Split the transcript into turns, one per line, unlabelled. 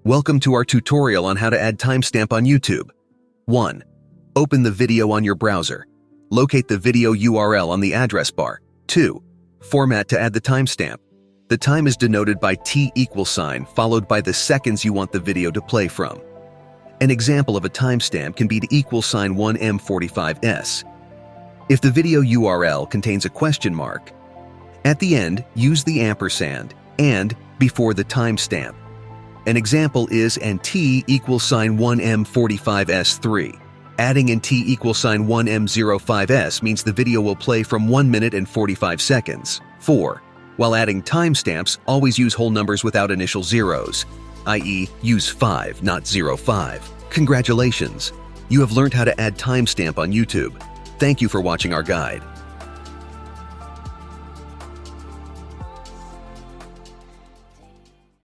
Welcome to our tutorial on how to add timestamp on YouTube. 1. Open the video on your browser. Locate the video URL on the address bar. 2. Format to add the timestamp. The time is denoted by T = followed by the seconds you want the video to play from. An example of a timestamp can be the =1M45S. If the video URL contains a question mark, at the end, use the ampersand and before the timestamp. An example is and T =1M45S3. Adding in T =1M05S means the video will play from 1 minute and 45 seconds. 4. While adding timestamps, always use whole numbers without initial zeros, i.e. use 5, not 05. Congratulations! You have learned how to add timestamp on YouTube. Thank you for watching our guide.